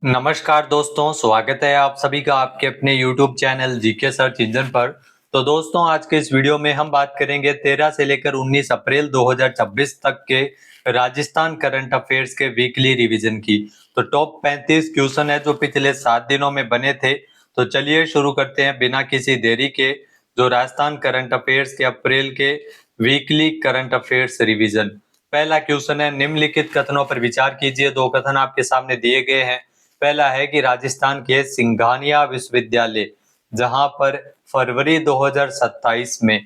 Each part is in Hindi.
नमस्कार दोस्तों, स्वागत है आप सभी का आपके अपने YouTube channel GK search engine पर। तो दोस्तों, आज के इस वीडियो में हम बात करेंगे 13 से लेकर 19 अप्रैल 2026 तक के राजस्थान करंट अफेयर्स के वीकली रिवीजन की। तो टॉप 35 क्वेश्चन है जो पिछले 7 दिनों में बने थे। तो चलिए शुरू करते हैं बिना किसी देरी के जो राजस्थान करंट अफेयर्स के अप्रैल के वीकली करंट अफेयर्स रिवीजन। पहला क्वेश्चन है, निम्नलिखित कथनों पर विचार कीजिए। दो कथन आपके सामने दिए गए हैं। पहला है कि राजस्थान के सिंघानिया विश्वविद्यालय जहां पर फरवरी 2027 में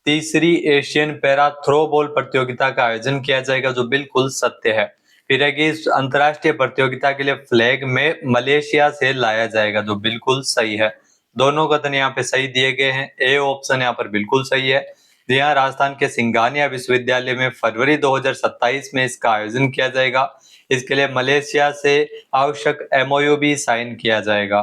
तीसरी एशियन पैरा थ्रोबॉल प्रतियोगिता का आयोजन किया जाएगा, जो बिल्कुल सत्य है। फिर है कि इस अंतरराष्ट्रीय प्रतियोगिता के लिए फ्लैग में मलेशिया से लाया जाएगा, जो बिल्कुल सही है। दोनों कथन यहाँ पे सही दिए गए हैं। ए ऑप्शन यहाँ पर बिल्कुल सही है। जी हाँ, राजस्थान के सिंघानिया विश्वविद्यालय में फरवरी 2027 में इसका आयोजन किया जाएगा। इसके लिए मलेशिया से आवश्यक एमओयू भी साइन किया जाएगा।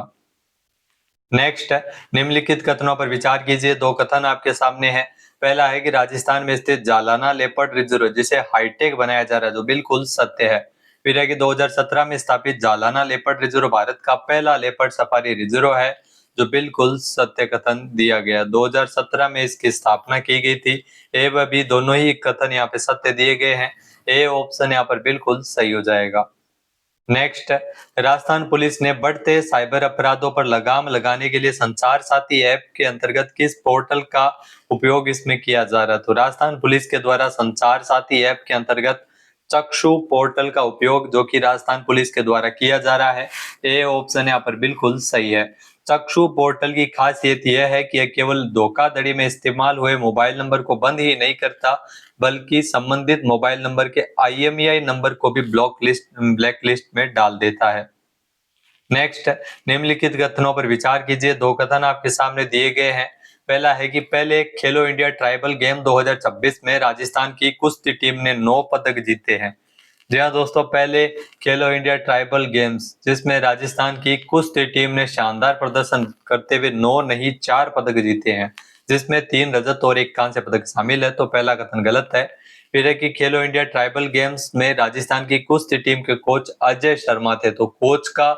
नेक्स्ट है, निम्नलिखित कथनों पर विचार कीजिए। दो कथन आपके सामने हैं। पहला है कि राजस्थान में स्थित जालाना लेपर्ड रिजर्व जिसे हाईटेक बनाया जा रहा है, जो बिल्कुल सत्य है। फिर है कि 2017 में स्थापित जालाना लेपर्ड रिजर्व भारत का पहला लेपर्ड सफारी रिजर्व है, जो बिल्कुल सत्य कथन दिया गया। 2017 में इसकी स्थापना की गई थी। ए व बी दोनों ही कथन यहाँ पे सत्य दिए गए हैं। ए ऑप्शन यहाँ पर बिल्कुल सही हो जाएगा। नेक्स्ट, राजस्थान पुलिस ने बढ़ते साइबर अपराधों पर लगाम लगाने के लिए संचार साथी ऐप के अंतर्गत किस पोर्टल का उपयोग इसमें किया जा रहा है? तो राजस्थान पुलिस के द्वारा संचार साथी ऐप के अंतर्गत चक्षु पोर्टल का उपयोग जो कि राजस्थान पुलिस के द्वारा किया जा रहा है। ए ऑप्शन यहाँ पर बिल्कुल सही है। चक्षु पोर्टल की खासियत यह है कि यह केवल धोखाधड़ी में इस्तेमाल हुए मोबाइल नंबर को बंद ही नहीं करता, बल्कि संबंधित मोबाइल नंबर के IMEI नंबर को भी ब्लैक लिस्ट में डाल देता है। नेक्स्ट, निम्नलिखित कथनों पर विचार कीजिए। दो कथन आपके सामने दिए गए हैं। पहला है कि पहले खेलो इंडिया ट्राइबल गेम 2026 में राजस्थान की कुश्ती टीम ने 9 पदक जीते हैं। जी हाँ दोस्तों, पहले खेलो इंडिया ट्राइबल गेम्स जिसमें राजस्थान की कुश्ती टीम ने शानदार प्रदर्शन करते हुए 9 नहीं 4 पदक जीते हैं, जिसमें 3 रजत और 1 कांस्य पदक शामिल है। तो पहला कथन गलत है। फिर है कि खेलो इंडिया ट्राइबल गेम्स में राजस्थान की कुश्ती टीम के कोच अजय शर्मा थे। तो कोच का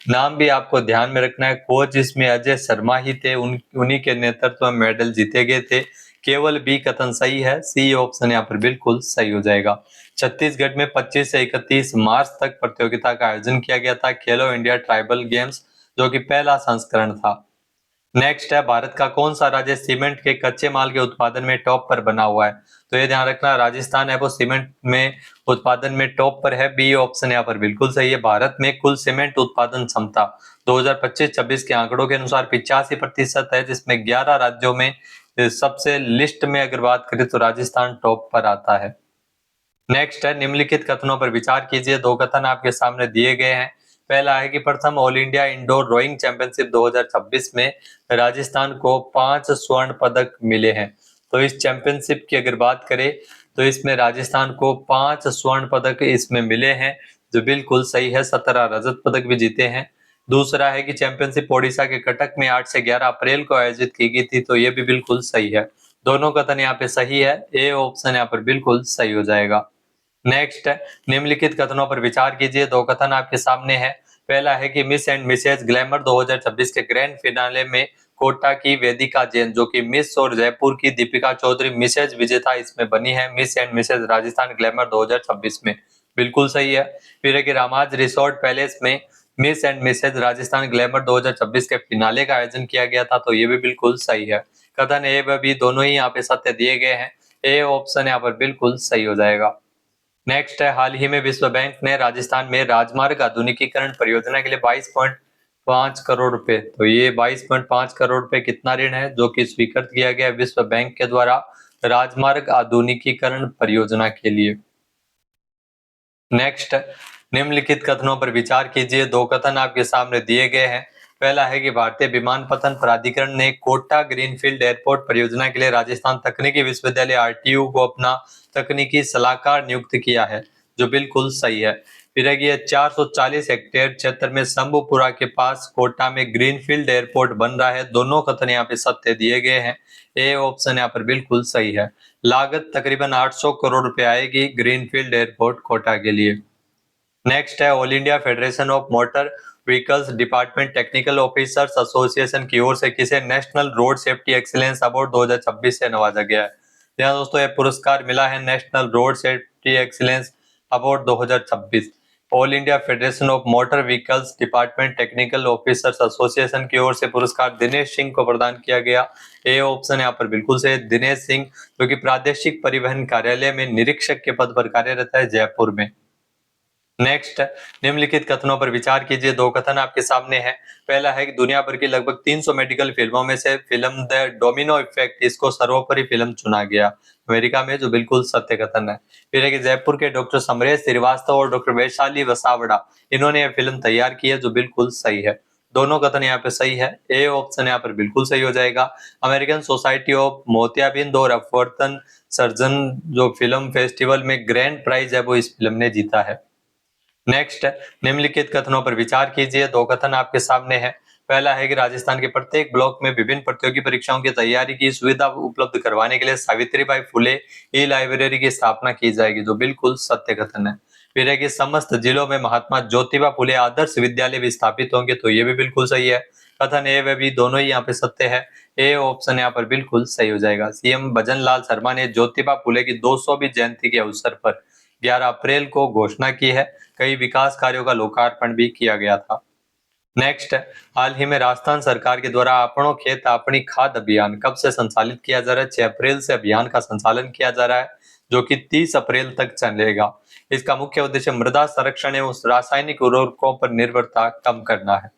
नाम भी आपको ध्यान में रखना है। कोच इसमें अजय शर्मा ही थे। उन्हीं के नेतृत्व में मेडल जीते गए थे। केवल बी कथन सही है। सी ऑप्शन यहाँ पर बिल्कुल सही हो जाएगा। छत्तीसगढ़ में 25 से 31 मार्च तक प्रतियोगिता का आयोजन किया गया था, खेलो इंडिया ट्राइबल गेम्स, जो कि पहला संस्करण था। नेक्स्ट है, भारत का कौन सा राज्य सीमेंट के कच्चे माल के उत्पादन में टॉप पर बना हुआ है? तो ये ध्यान रखना, राजस्थान है वो सीमेंट में उत्पादन में टॉप पर है। बी ऑप्शन यहाँ पर बिल्कुल सही है। भारत में कुल सीमेंट उत्पादन क्षमता 2025-26 के आंकड़ों के अनुसार 85% है, जिसमें 11 राज्यों में सबसे लिस्ट में अगर बात करें तो राजस्थान टॉप पर आता है। नेक्स्ट है, निम्नलिखित कथनों पर विचार कीजिए। दो कथन आपके सामने दिए गए हैं। पहला है कि प्रथम all India indoor rowing championship 2026 में राजस्थान को 5 स्वर्ण पदक मिले हैं। तो इस चैंपियनशिप की अगर बात करें तो इसमें राजस्थान को 5 स्वर्ण पदक इसमें मिले हैं, जो बिल्कुल सही है। 17 रजत पदक भी जीते हैं। दूसरा है कि चैंपियनशिप ओडिशा के कटक में 8 से 11 अप्रैल को आयोजित की गई थी। तो ये भी बिल्कुल सही है। दोनों कथन यहाँ पे सही है। ए ऑप्शन यहाँ पर बिल्कुल सही हो जाएगा। नेक्स्ट, निम्नलिखित कथनों पर विचार कीजिए। दो कथन आपके सामने है। पहला है कि मिस एंड मिसेज ग्लैमर 2026 के ग्रैंड फिनाले में कोटा की वेदिका जैन जो कि मिस और जयपुर की दीपिका चौधरी मिसेज विजेता इसमें बनी है miss and Mrs Rajasthan glamour 2026 में। बिल्कुल सही है। फिर है कि रामाज रिसोर्ट पैलेस में miss and Mrs Rajasthan glamour 2026 के फिनाले का आयोजन किया गया था। तो ये भी बिल्कुल सही है। कथन ए व बी दोनों ही यहाँ पे सत्य दिए गए हैं। ए ऑप्शन यहाँ पर बिल्कुल सही हो जाएगा। नेक्स्ट है, हाल ही में विश्व बैंक ने राजस्थान में राजमार्ग आधुनिकीकरण परियोजना के लिए 22.5 करोड़ रुपए, तो ये 22.5 करोड़ रुपए कितना ऋण है जो कि स्वीकृत किया गया विश्व बैंक के द्वारा राजमार्ग आधुनिकीकरण परियोजना के लिए। नेक्स्ट, निम्नलिखित कथनों पर विचार कीजिए। दो कथन आपके सामने दिए गए हैं। पहला है कि भारतीय विमानपत्तन प्राधिकरण ने कोटा ग्रीनफील्ड एयरपोर्ट परियोजना के लिए राजस्थान तकनीकी विश्वविद्यालय RTU को अपना तकनीकी सलाहकार नियुक्त किया है, जो बिल्कुल सही है। फिर है कि यह 440 हेक्टेयर क्षेत्र में शंभुपुरा के पास कोटा में ग्रीनफील्ड एयरपोर्ट बन रहा है। दोनों कथन यहाँ पे सत्य दिए गए हैं। ए ऑप्शन यहाँ पर बिल्कुल सही है। लागत तकरीबन 800 करोड़ रुपए आएगी ग्रीनफील्ड एयरपोर्ट कोटा के लिए। नेक्स्ट है all India federation of motor vehicles department technical officers association की ओर से किसे national road safety excellence award 2026 से नवाजा गया है। यहाँ दोस्तों ये पुरस्कार मिला है national road safety excellence award 2026 all India federation of motor vehicles department technical officers association की ओर से पुरस्कार दिनेश सिंह को प्रदान किया गया। ए ऑप्शन यहाँ पर बिल्कुल से दिनेश सिंह, जो कि प्रादेशिक परिवहन कार्यालय में निरीक्षक के पद पर कार्यरत है जयपुर में। नेक्स्ट, निम्नलिखित कथनों पर विचार कीजिए। दो कथन आपके सामने है। पहला है कि दुनिया भर की लगभग 300 मेडिकल फिल्मों में से फिल्म द डोमिनो इफेक्ट इसको सर्वोपरि फिल्म चुना गया अमेरिका में, जो बिल्कुल सत्य कथन है। फिर है कि जयपुर के डॉक्टर समरेश श्रीवास्तव और डॉक्टर वैशाली वसावड़ा इन्होंने यह फिल्म तैयार की है, जो बिल्कुल सही है। दोनों कथन यहाँ पे सही है। ए ऑप्शन यहाँ पर बिल्कुल सही हो जाएगा। अमेरिकन सोसाइटी ऑफ मोतियाबिंद और अपवर्तन सर्जन जो फिल्म फेस्टिवल में ग्रैंड प्राइज है वो इस फिल्म ने जीता है। नेक्स्ट, निम्नलिखित कथनों पर विचार कीजिए। दो कथन आपके सामने है। पहला है कि राजस्थान के प्रत्येक ब्लॉक में विभिन्न प्रतियोगी परीक्षाओं की तैयारी की सुविधा उपलब्ध करवाने के लिए सावित्रीबाई फुले ई लाइब्रेरी की स्थापना की जाएगी, जो बिल्कुल सत्य कथन है। फिर है कि समस्त जिलों में महात्मा ज्योतिबा फुले आदर्श विद्यालय भी स्थापित होंगे, तो ये भी बिल्कुल सही है। कथन ए व बी दोनों ही यहाँ पे सत्य है। ए ऑप्शन यहाँ पर बिल्कुल सही हो जाएगा। सीएम भजन लाल शर्मा ने ज्योतिबा फुले की 200वीं जयंती के अवसर पर 11 अप्रैल को घोषणा की है। कई विकास कार्यों का लोकार्पण भी किया गया था। नेक्स्ट, हाल ही में राजस्थान सरकार के द्वारा आपनो खेत आपनी खाद अभियान कब से संचालित किया जा रहा है। 6 अप्रैल से अभियान का संचालन किया जा रहा है, जो कि 30 अप्रैल तक चलेगा। इसका मुख्य उद्देश्य मृदा संरक्षण एवं रासायनिक उर्वरकों पर निर्भरता कम करना है।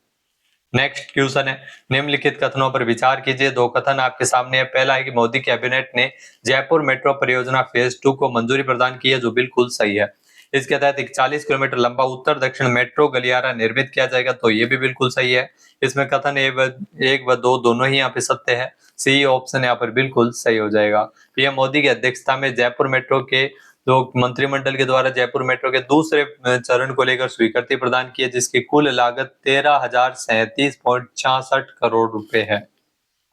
नेक्स्ट क्वेश्चन है, निम्नलिखित कथनों पर विचार कीजिए। दो कथन आपके सामने है। पहला है कि मोदी कैबिनेट ने जयपुर मेट्रो परियोजना फेज 2 को मंजूरी प्रदान की है, जो बिल्कुल सही है। इसके तहत 41 किलोमीटर लंबा उत्तर दक्षिण मेट्रो गलियारा निर्मित किया जाएगा, तो ये भी बिल्कुल सही है। इसमें कथन एक व दो दोनों ही यहाँ पे सत्य है। सी ऑप्शन यहाँ पर बिल्कुल सही हो जाएगा। पीएम मोदी की अध्यक्षता में जयपुर मेट्रो के जो मंत्रिमंडल के द्वारा जयपुर मेट्रो के दूसरे चरण को लेकर स्वीकृति प्रदान की है, जिसकी कुल लागत 13,037.66 करोड़ रुपए है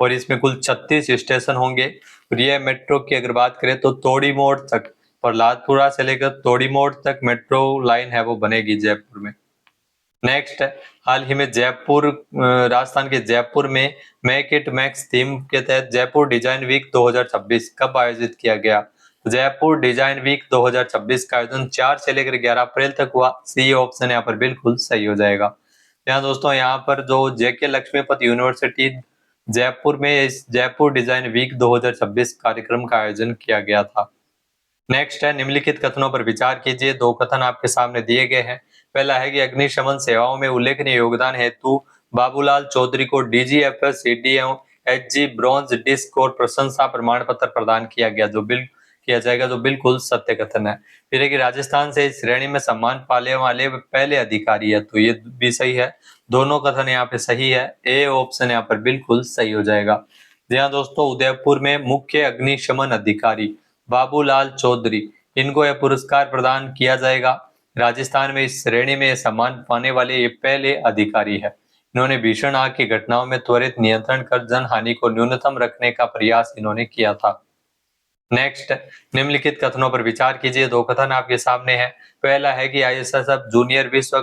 और इसमें कुल 36 स्टेशन होंगे। और यह मेट्रो की अगर बात करें तो तोड़ी मोड़ तक, प्रहलादपुरा से लेकर तोड़ी मोड़ तक मेट्रो लाइन है वो बनेगी जयपुर में। नेक्स्ट, हाल ही में राजस्थान के जयपुर में मेक इट मैक्स थीम के तहत जयपुर डिजाइन वीक 2026 कब आयोजित किया गया। जयपुर डिजाइन वीक 2026 का आयोजन 4 से लेकर 11 अप्रैल तक हुआ। सी ऑप्शन यहाँ पर बिल्कुल सही हो जाएगा। यहाँ दोस्तों यहाँ पर जो जेके लक्ष्मीपति यूनिवर्सिटी जयपुर में इस जयपुर डिजाइन वीक 2026 कार्यक्रम का आयोजन किया गया था। नेक्स्ट है, निम्नलिखित कथनों पर विचार कीजिए। दो कथन आपके सामने दिए गए हैं। पहला है कि अग्निशमन सेवाओं में उल्लेखनीय योगदान हेतु बाबूलाल चौधरी को डीजीएफएस सीडी एवं एचजी ब्रॉन्ज डिस्क और प्रशंसा प्रमाण पत्र प्रदान किया गया, किया जाएगा, जो बिल्कुल सत्य कथन है। फिर है कि राजस्थान से इस श्रेणी में सम्मान पाने वाले पहले अधिकारी है, तो ये भी सही है। दोनों कथन यहाँ पे सही है। ए ऑप्शन यहाँ पर बिल्कुल सही हो जाएगा। जी हाँ दोस्तों, उदयपुर में मुख्य अग्निशमन अधिकारी बाबूलाल चौधरी, इनको यह पुरस्कार प्रदान किया जाएगा। राजस्थान में इस श्रेणी में सम्मान पाने वाले ये पहले अधिकारी है। इन्होंने भीषण आग की घटनाओं में त्वरित नियंत्रण कर जन हानि को न्यूनतम रखने का प्रयास इन्होंने किया था। नेक्स्ट, निम्नलिखित कथनों पर विचार कीजिए। दो कथन आपके सामने है। पहला है कि आईएसएसएफ जूनियर विश्व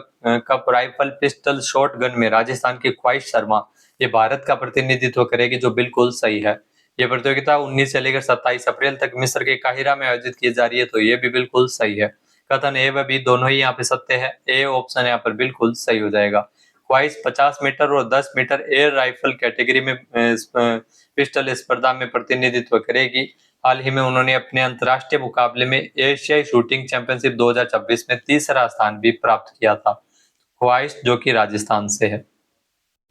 कप राइफल पिस्टल शॉटगन में राजस्थान की ख्वाहिश शर्मा ये भारत का प्रतिनिधित्व करेगी, जो बिल्कुल सही है। ये प्रतियोगिता 19 से लेकर 27 अप्रैल तक मिस्र के काहिरा में आयोजित की जा रही है, तो ये भी बिल्कुल सही है। कथन ए व बी दोनों ही यहाँ पे सत्य है। ए ऑप्शन यहाँ पर बिल्कुल सही हो जाएगा। ख्वाहिश 50 मीटर और 10 मीटर एयर राइफल कैटेगरी में पिस्टल स्पर्धा में प्रतिनिधित्व करेगी। हाल ही में उन्होंने अपने अंतर्राष्ट्रीय मुकाबले में एशियाई शूटिंग चैंपियनशिप 2026 में तीसरा स्थान भी प्राप्त किया था। ख्वाहिश जो कि राजस्थान से है।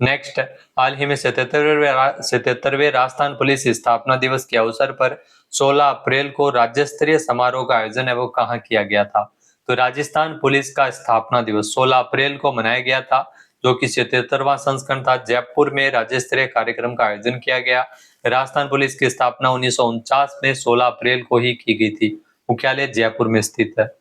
नेक्स्ट, हाल ही में 77वें राजस्थान पुलिस स्थापना दिवस के अवसर पर 16 अप्रैल को राज्य स्तरीय समारोह का आयोजन है वो कहाँ किया गया था। तो राजस्थान पुलिस का स्थापना दिवस 16 अप्रैल को मनाया गया था, जो कि 77वां संस्करण था। जयपुर में राज्य स्तरीय कार्यक्रम का आयोजन किया गया। राजस्थान पुलिस की स्थापना 1949 में 16 अप्रैल को ही की गई थी। मुख्यालय जयपुर में स्थित है।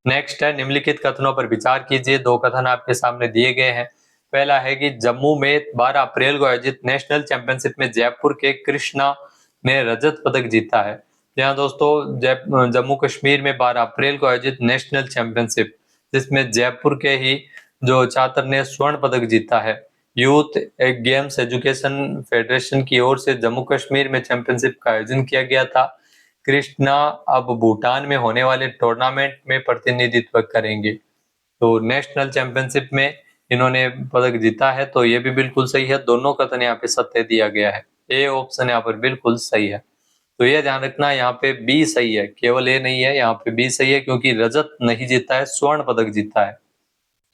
नेक्स्ट है, निम्नलिखित कथनों पर विचार कीजिए। दो कथन आपके सामने दिए गए हैं। पहला है कि जम्मू में 12 अप्रैल को आयोजित नेशनल चैंपियनशिप में जयपुर के कृष्णा ने रजत पदक जीता है। यहाँ दोस्तों जम्मू कश्मीर में 12 अप्रैल को आयोजित नेशनल चैंपियनशिप जिसमें जयपुर के ही जो छात्र ने स्वर्ण पदक जीता है। यूथ गेम्स एजुकेशन फेडरेशन की ओर से जम्मू कश्मीर में चैंपियनशिप का आयोजन किया गया था। कृष्णा अब भूटान में होने वाले टूर्नामेंट में प्रतिनिधित्व करेंगे। तो नेशनल चैंपियनशिप में इन्होंने पदक जीता है, तो ये भी बिल्कुल सही है। दोनों कथन यहाँ पे सत्य दिया गया है। ए ऑप्शन यहाँ पर बिल्कुल सही है। तो ये ध्यान रखना, यहाँ पे बी सही है, केवल ए नहीं है, यहाँ पे बी सही है, क्योंकि रजत नहीं जीता है, स्वर्ण पदक जीता है।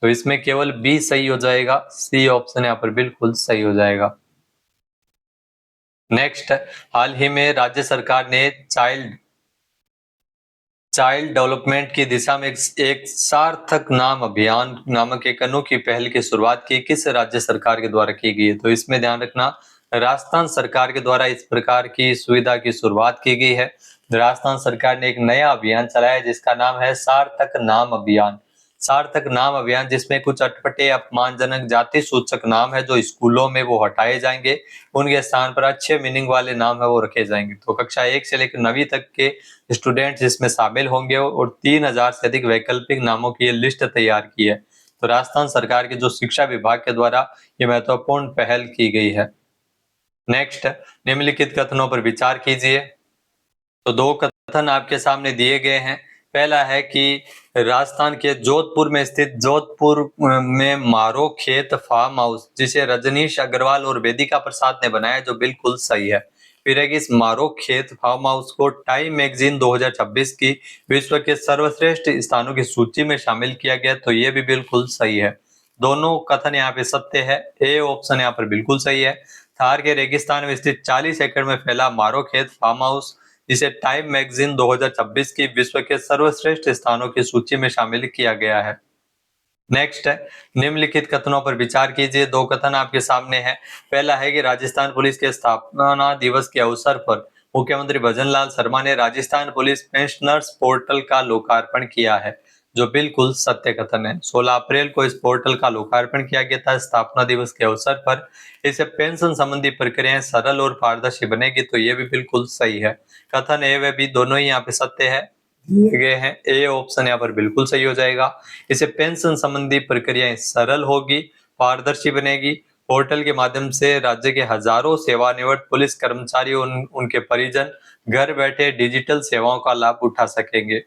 तो इसमें केवल बी सही हो जाएगा, सी ऑप्शन यहाँ पर बिल्कुल सही हो जाएगा। नेक्स्ट, हाल ही में राज्य सरकार ने चाइल्ड डेवलपमेंट की दिशा में एक सार्थक नाम अभियान नामक एक अनोखी पहल की शुरुआत की, किस राज्य सरकार के द्वारा की गई है? तो इसमें ध्यान रखना, राजस्थान सरकार के द्वारा इस प्रकार की सुविधा की शुरुआत की गई है। राजस्थान सरकार ने एक नया अभियान चलाया जिसका नाम है सार्थक नाम अभियान। सार्थक नाम अभियान, जिसमें कुछ अटपटे अपमानजनक जाति सूचक नाम है जो स्कूलों में वो हटाए जाएंगे, उनके स्थान पर अच्छे मीनिंग वाले नाम है वो रखे जाएंगे। तो कक्षा 1 से लेकर 9वीं तक के स्टूडेंट्स इसमें शामिल होंगे और 3000 से अधिक वैकल्पिक नामों की लिस्ट तैयार की है। तो राजस्थान सरकार के जो शिक्षा विभाग के द्वारा ये महत्वपूर्ण पहल की गई है। नेक्स्ट, निम्नलिखित कथनों पर विचार कीजिए। तो दो कथन आपके सामने दिए गए हैं। पहला है कि राजस्थान के जोधपुर में स्थित जोधपुर में मारो खेत फार्म हाउस, जिसे रजनीश अग्रवाल और वेदिका प्रसाद ने बनाया, जो बिल्कुल सही है। फिर है कि इस मारो खेत फार्म हाउस को टाइम मैगजीन 2026 की विश्व के सर्वश्रेष्ठ स्थानों की सूची में शामिल किया गया, तो ये भी बिल्कुल सही है। दोनों कथन यहाँ पे सत्य है। ए ऑप्शन यहाँ पर बिल्कुल सही है। थार के रेगिस्तान में स्थित 40 एकड़ में फैला मारो खेत फार्म हाउस, जिसे टाइम मैगजीन 2026 की विश्व के सर्वश्रेष्ठ स्थानों की सूची में शामिल किया गया है। नेक्स्ट है, निम्नलिखित कथनों पर विचार कीजिए। दो कथन आपके सामने हैं। पहला है कि राजस्थान पुलिस के स्थापना दिवस के अवसर पर मुख्यमंत्री भजनलाल शर्मा ने राजस्थान पुलिस पेंशनर्स पोर्टल का लोकार्पण किया है, जो बिल्कुल सत्य कथन है। 16 अप्रैल को इस पोर्टल का लोकार्पण किया गया था स्थापना दिवस के अवसर पर। इससे पेंशन संबंधी प्रक्रियाएं सरल और पारदर्शी बनेगी, तो ये भी बिल्कुल सही है। कथन ए व बी दोनों ही यहाँ पे सत्य है दिए गए हैं। ए ऑप्शन यहाँ पर बिल्कुल सही हो जाएगा। इसे पेंशन संबंधी प्रक्रियाएं सरल होगी, पारदर्शी बनेगी। पोर्टल के माध्यम से राज्य के हजारों सेवानिवृत्त पुलिस कर्मचारी और उनके परिजन घर बैठे डिजिटल सेवाओं का लाभ उठा सकेंगे।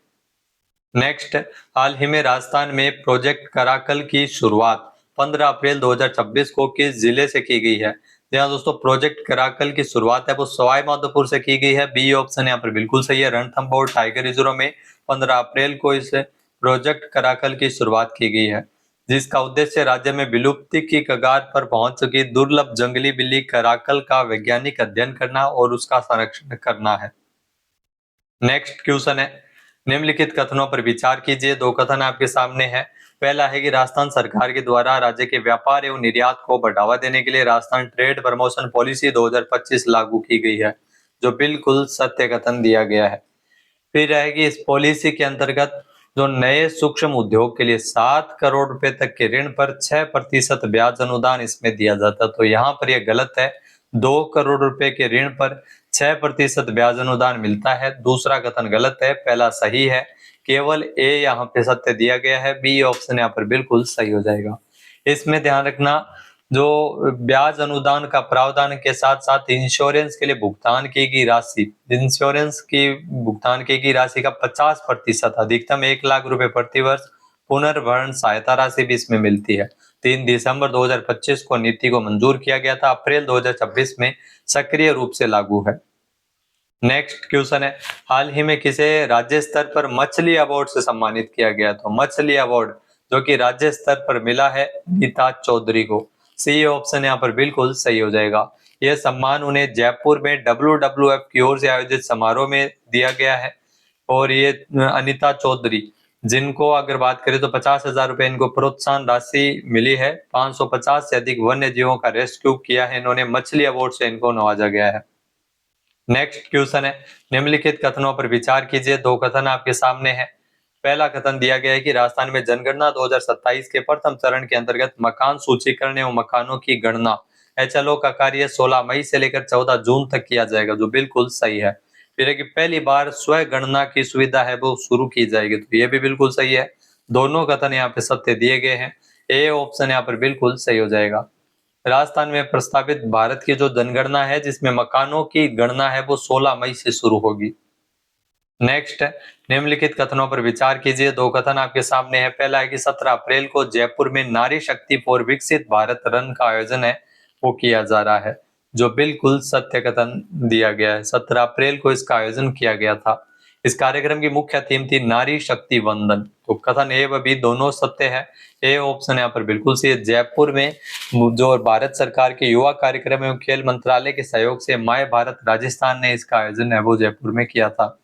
नेक्स्ट, हाल ही में राजस्थान में प्रोजेक्ट कराकल की शुरुआत 15 अप्रैल 2026 को किस जिले से की गई है? यहाँ दोस्तों, प्रोजेक्ट कराकल की शुरुआत है वो सवाई माधोपुर से की गई है। बी ऑप्शन यहाँ पर बिल्कुल सही है। रणथंभौर टाइगर रिजर्व में 15 अप्रैल को इस प्रोजेक्ट कराकल की शुरुआत की गई है, जिसका उद्देश्य राज्य में विलुप्ति की कगार पर पहुंच चुकी दुर्लभ जंगली बिल्ली कराकल का वैज्ञानिक अध्ययन करना और उसका संरक्षण करना है। नेक्स्ट क्वेश्चन है, निम्नलिखित कथनों पर विचार कीजिए। दो कथन आपके सामने हैं। पहला है कि राजस्थान सरकार के द्वारा राज्य के व्यापार एवं निर्यात को बढ़ावा देने के लिए राजस्थान ट्रेड प्रमोशन पॉलिसी 2025 लागू की गई है, जो बिल्कुल सत्य कथन दिया गया है। फिर रहेगी, इस पॉलिसी के अंतर्गत जो नए सूक्ष्म उद्योग के लिए 7 करोड़ रुपए तक के ऋण पर 6% ब्याज अनुदान इसमें दिया जाता, तो यहाँ पर यह गलत है। 2 करोड़ रुपए के ऋण पर 6% ब्याज अनुदान मिलता है। दूसरा कथन गलत है, पहला सही है। केवल ए यहाँ पे सत्य दिया गया है। बी ऑप्शन यहाँ पर बिल्कुल सही हो जाएगा। इसमें ध्यान रखना, जो ब्याज अनुदान का प्रावधान के साथ साथ इंश्योरेंस के लिए भुगतान की गई राशि, इंश्योरेंस की भुगतान की गई राशि का 50% अधिकतम 1 लाख रुपए प्रति वर्ष पुनर्भरण सहायता राशि भी इसमें मिलती है। 3 दिसंबर 2025 को नीति को मंजूर किया गया था। अप्रैल 2026 में सक्रिय रूप से लागू है। नेक्स्ट क्वेश्चन है, हाल ही में किसे राज्य स्तर पर मछली अवार्ड से सम्मानित किया गया? तो मछली अवार्ड जो कि राज्य स्तर पर मिला है नीता चौधरी को। सी ऑप्शन यहाँ पर बिल्कुल सही हो जाएगा। यह सम्मान उन्हें जयपुर में WWF की ओर से आयोजित समारोह में दिया गया है। और ये अनीता चौधरी, जिनको अगर बात करें तो 50,000 रुपए इनको प्रोत्साहन राशि मिली है। 550 से अधिक वन्य जीवों का रेस्क्यू किया है इन्होंने। मछली अवार्ड से इनको नवाजा गया है। नेक्स्ट क्वेश्चन है, निम्नलिखित कथनों पर विचार कीजिए। दो कथन आपके सामने हैं। पहला कथन दिया गया है कि राजस्थान में जनगणना 2027 के प्रथम चरण के अंतर्गत मकान सूचीकरण एवं मकानों की गणना HLO का कार्य 16 मई से लेकर 14 जून तक किया जाएगा, जो बिल्कुल सही है। फिर है कि पहली बार स्व गणना की सुविधा है वो शुरू की जाएगी, तो ये भी बिल्कुल सही है। दोनों कथन यहाँ पे सत्य दिए गए हैं। ए ऑप्शन यहाँ पर बिल्कुल सही हो जाएगा। राजस्थान में प्रस्तावित भारत की जो जनगणना है जिसमें मकानों की गणना है वो 16 मई से शुरू होगी। नेक्स्ट है, निम्नलिखित कथनों पर विचार कीजिए। दो कथन आपके सामने है। पहला है कि 17 अप्रैल को जयपुर में नारी शक्ति फॉर विकसित भारत रन का आयोजन है वो किया जा रहा है, जो बिल्कुल सत्य कथन दिया गया है। 17 अप्रैल को इसका आयोजन किया गया था। इस कार्यक्रम की मुख्य थीम थी नारी शक्ति वंदन। तो कथन ए व बी दोनों सत्य है। ए ऑप्शन यहाँ पर बिल्कुल सही है। जयपुर में जो भारत सरकार के युवा कार्यक्रम एवं खेल मंत्रालय के सहयोग से माय भारत राजस्थान ने इसका आयोजन है वो जयपुर में किया था।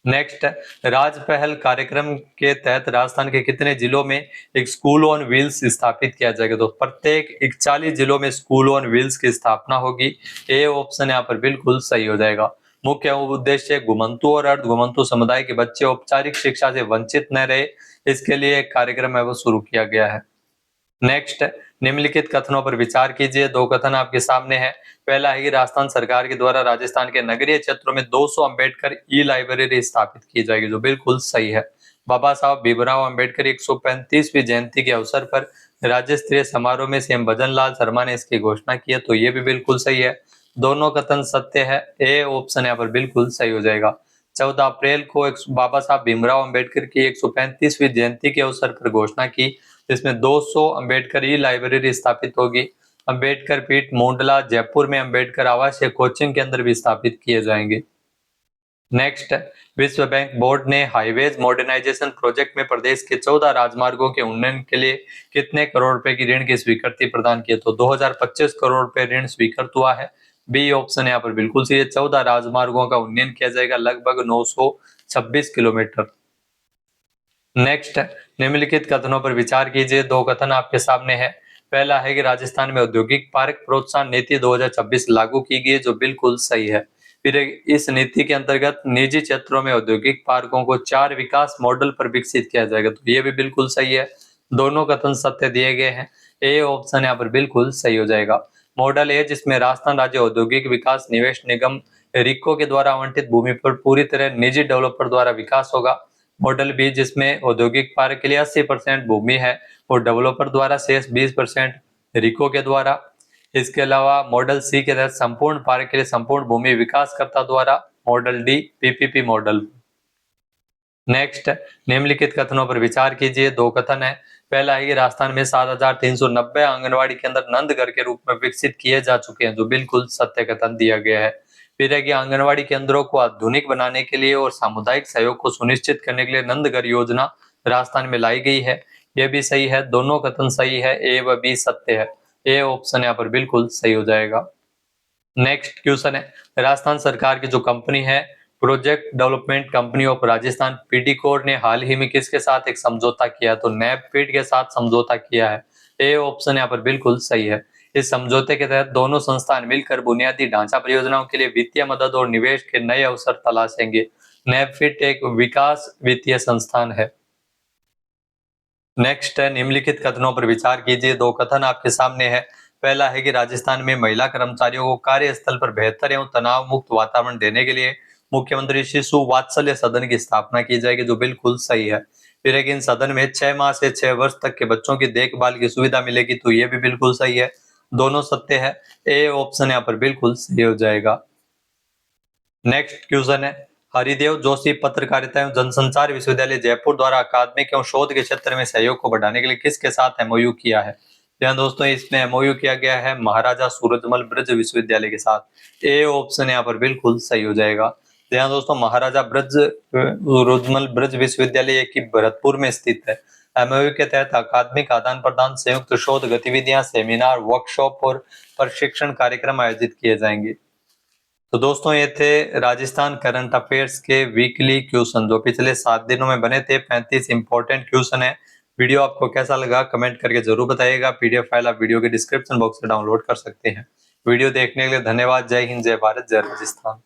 नेक्स्ट, राज पहल कार्यक्रम के तहत राजस्थान के कितने जिलों में एक स्कूल ऑन व्हील्स स्थापित किया जाएगा? तो प्रत्येक 41 जिलों में स्कूल ऑन व्हील्स की स्थापना होगी। ए ऑप्शन यहाँ पर बिल्कुल सही हो जाएगा। मुख्य उद्देश्य घुमंतु और अर्ध घुमंतु समुदाय के बच्चे औपचारिक शिक्षा से वंचित न रहे, इसके लिए एक कार्यक्रम है वो शुरू किया गया है। नेक्स्ट, निम्नलिखित कथनों पर विचार कीजिए। दो कथन आपके सामने है। पहला है कि राजस्थान सरकार के द्वारा राजस्थान के नगरीय क्षेत्रों में 200 अंबेडकर ई लाइब्रेरी स्थापित की जाएगी, जो बिल्कुल सही है। बाबा साहब भीमराव अंबेडकर 135वीं जयंती के अवसर पर राज्य स्तरीय समारोह में सीएम भजन लाल शर्मा ने इसकी घोषणा की है, तो ये भी बिल्कुल सही है। दोनों कथन सत्य है। ए ऑप्शन यहाँ पर बिल्कुल सही हो जाएगा। 14 अप्रैल को बाबा साहब भीमराव अंबेडकर की 135वीं जयंती के अवसर पर घोषणा की, जिसमें 200 अंबेडकर ई लाइब्रेरी स्थापित होगी। अंबेडकर पीठ मोंडला जयपुर में अंबेडकर आवास या कोचिंग केंद्र भी स्थापित किए जाएंगे। नेक्स्ट, विश्व बैंक बोर्ड ने हाईवेज मॉडर्नाइजेशन प्रोजेक्ट में प्रदेश के 14 राजमार्गों के उन्नयन के लिए कितने करोड़ रुपए की ऋण की स्वीकृति प्रदान की है? तो 2025 करोड़ रुपए ऋण स्वीकृत हुआ है। बी ऑप्शन यहाँ पर बिल्कुल सही है। 14 राजमार्गों का उन्नयन किया जाएगा, लगभग 926 किलोमीटर। नेक्स्ट, निम्नलिखित कथनों पर विचार कीजिए। दो कथन आपके सामने है। पहला है कि राजस्थान में औद्योगिक पार्क प्रोत्साहन नीति 2026 लागू की गई, जो बिल्कुल सही है। फिर इस नीति के अंतर्गत निजी क्षेत्रों में औद्योगिक पार्कों को 4 विकास मॉडल पर विकसित किया जाएगा, तो ये भी बिल्कुल सही है। दोनों कथन सत्य दिए गए हैं। ए ऑप्शन यहाँ पर बिल्कुल सही हो जाएगा। मॉडल ए, जिसमें राजस्थान राज्य औद्योगिक विकास निवेश निगम रिको के द्वारा आवंटित भूमि पर पूरी तरह निजी डेवलपर द्वारा विकास होगा। मॉडल बी, जिसमें औद्योगिक पार्क के लिए 80% भूमि है और डेवलपर द्वारा शेष 20% रिको के द्वारा। इसके अलावा मॉडल सी के तहत संपूर्ण पार्क के लिए संपूर्ण भूमि विकासकर्ता द्वारा। Model D PPP model. Next, निम्नलिखित कथनों पर विचार कीजिए। दो कथन है। पहला है कि राजस्थान में 7390 आंगनवाड़ी केंद्र नंदघर के रूप में विकसित किए जा चुके हैं, जो बिल्कुल सत्य कथन दिया गया है। फिर है कि आंगनवाड़ी केंद्रों को आधुनिक बनाने के लिए और सामुदायिक सहयोग को सुनिश्चित करने के लिए नंदघर योजना राजस्थान में लाई गई है, यह भी सही है। दोनों कथन सही है। ए व बी सत्य है। ए ऑप्शन यहाँ पर बिल्कुल सही हो जाएगा। नेक्स्ट क्वेश्चन है, राजस्थान सरकार की जो कंपनी है project development company of Rajasthan PDCOR ने हाल ही में किसके साथ एक समझौता किया? तो नैपफीड के साथ समझौता किया है। ए ऑप्शन यहाँ पर बिल्कुल सही है। इस समझौते के तहत दोनों संस्थान मिलकर बुनियादी ढांचा परियोजनाओं के लिए वित्तीय मदद और निवेश के नए अवसर तलाशेंगे। नैपफीड एक विकास वित्तीय संस्थान है। नेक्स्ट है, निम्नलिखित कथनों पर विचार कीजिए। दो कथन आपके सामने है। पहला है कि राजस्थान में महिला कर्मचारियों को कार्यस्थल पर बेहतर एवं तनाव मुक्त वातावरण देने के लिए मुख्यमंत्री शिशु वात्सल्य सदन की स्थापना की जाएगी, जो बिल्कुल सही है। फिर एक इन सदन में 6 माह से 6 वर्ष तक के बच्चों की देखभाल की सुविधा मिलेगी, तो ये भी बिल्कुल सही है। दोनों सत्य है। ए ऑप्शन यहाँ पर बिल्कुल सही हो जाएगा। नेक्स्ट क्वेश्चन है, हरिदेव जोशी पत्रकारिता एवं जनसंचार विश्वविद्यालय जयपुर द्वारा अकादमिक एवं शोध के क्षेत्र में सहयोग को बढ़ाने के लिए किसके साथ एमओयू किया है? यहाँ दोस्तों इसमें एमओयू किया गया है महाराजा सूरजमल ब्रज विश्वविद्यालय के साथ। ए ऑप्शन यहाँ पर बिल्कुल सही हो जाएगा। यहाँ दोस्तों महाराजा सूरजमल ब्रज विश्वविद्यालय की भरतपुर में स्थित है। एमओयू के तहत अकादमिक आदान प्रदान, संयुक्त शोध गतिविधियां, सेमिनार, वर्कशॉप और प्रशिक्षण कार्यक्रम आयोजित किए जाएंगे। तो दोस्तों ये थे राजस्थान करंट अफेयर्स के वीकली क्वेश्चन जो पिछले 7 दिनों में बने थे। 35 इंपॉर्टेंट क्वेश्चन है। वीडियो आपको कैसा लगा कमेंट करके जरूर बताइएगा। पीडीएफ फाइल आप वीडियो के डिस्क्रिप्शन बॉक्स से डाउनलोड कर सकते हैं। वीडियो देखने के लिए धन्यवाद। जय हिंद, जय भारत, जय राजस्थान।